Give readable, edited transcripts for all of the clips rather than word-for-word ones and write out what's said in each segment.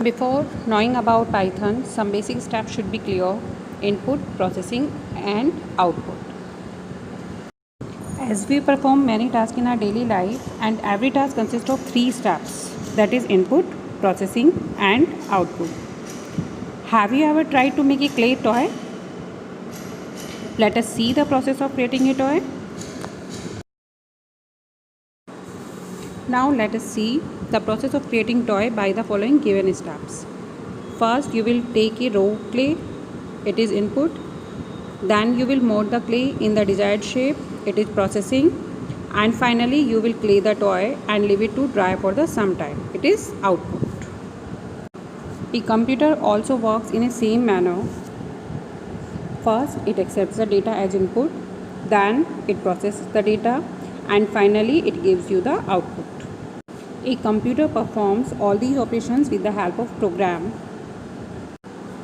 Before knowing about Python, some basic steps should be clear: input, processing, and output. As we perform many tasks in our daily life, and every task consists of three steps, that is input, processing, and output. Have you ever tried to make a clay toy? Let us see the process of creating a toy. Now let us see the process of creating toy by the following given steps. First, you will take a raw clay, it is input. Then you will mold the clay in the desired shape, it is processing. And finally, you will clay the toy and leave it to dry for some time, it is output. A computer also works in a same manner. First, it accepts the data as input, then it processes the data, and finally it gives you the output. A computer performs all these operations with the help of program.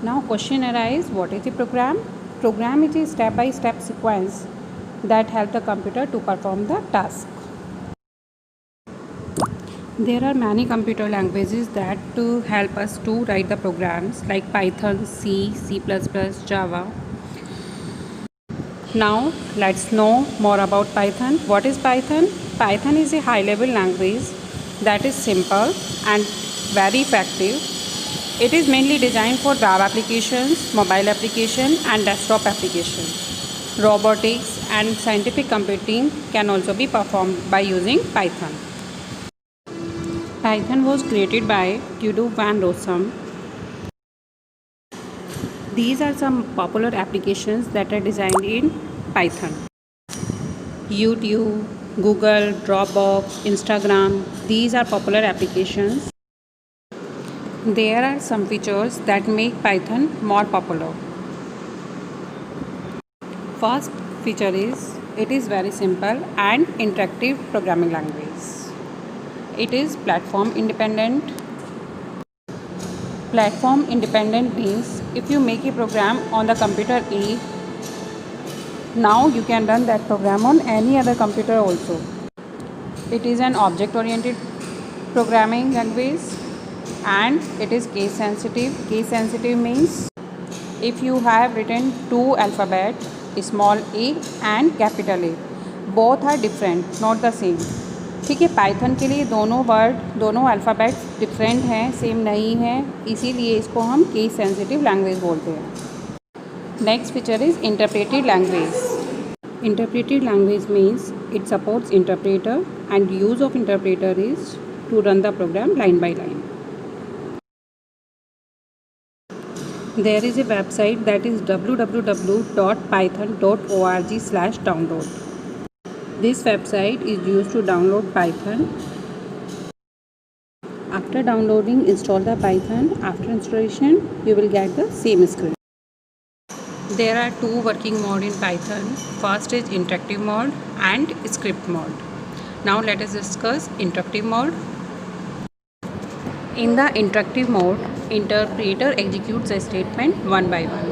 Now question arises, what is a program? Program is a step-by-step sequence that help the computer to perform the task. There are many computer languages that help us to write the programs like Python, C, C++, Java. Now let's know more about Python. What is Python? Python is a high-level language that is simple and very effective. It is mainly designed for web applications, mobile application, and desktop applications. Robotics and scientific computing can also be performed by using Python. Python was created by Guido van Rossum. These are some popular applications that are designed in Python. YouTube, Google, Dropbox, Instagram, these are popular applications. There are some features that make Python more popular. First feature is, it is very simple and interactive programming language. It is platform independent. Platform independent means if you make a program on the computer A, now you can run that program on any other computer also. It is an object-oriented programming language and it is case sensitive. Case sensitive means if you have written two alphabets, small a and capital A, both are different, not the same. ठीक है, Python के लिए दोनों word, दोनों alphabet different हैं, same नहीं है, इसीलिए इसको हम केस सेंसिटिव लैंग्वेज बोलते हैं. Next feature is interpreted language. Interpreted language means it supports interpreter and use of interpreter is to run the program line by line. There is a website that is www.python.org/download. This website is used to download Python. After downloading, install the Python. After installation, you will get the same script. There are two working modes in Python. First is interactive mode and script mode. Now let us discuss interactive mode. In the interactive mode, interpreter executes a statement one by one.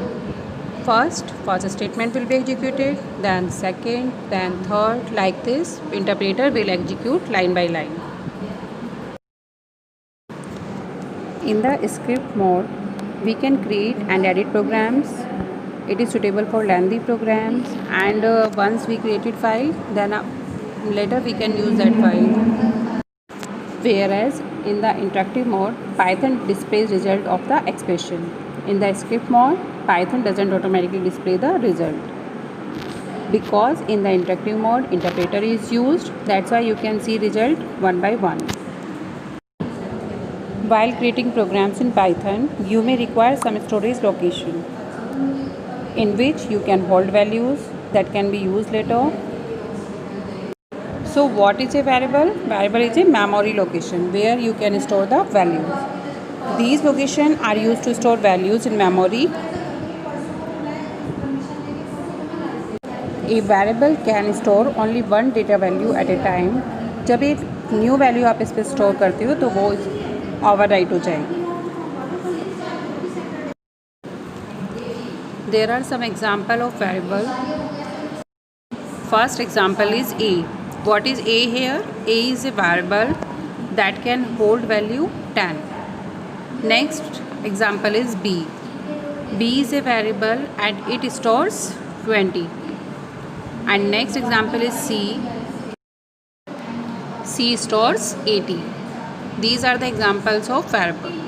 First statement will be executed, then second, then third, like this. Interpreter will execute line by line. In the script mode, we can create and edit programs. It is suitable for lengthy programs, and once we created file, then later we can use that file. Whereas in the interactive mode, Python displays result of the expression. In the script mode, Python doesn't automatically display the result. Because in the interactive mode, interpreter is used, that's why you can see result one by one. While creating programs in Python, you may require some storage location in which you can hold values that can be used later. So what is a variable? Variable is a memory location where you can store the values. These locations are used to store values in memory. A variable can store only one data value at a time. जब एक new value आप इस पर store करते हो तो वो overwrite हो जाएगी. There are some example of variable. First example is A. What is A here? A is a variable that can hold value 10. Next example is B. B is a variable and it stores 20. And next example is C. C stores 80. These are the examples of variable.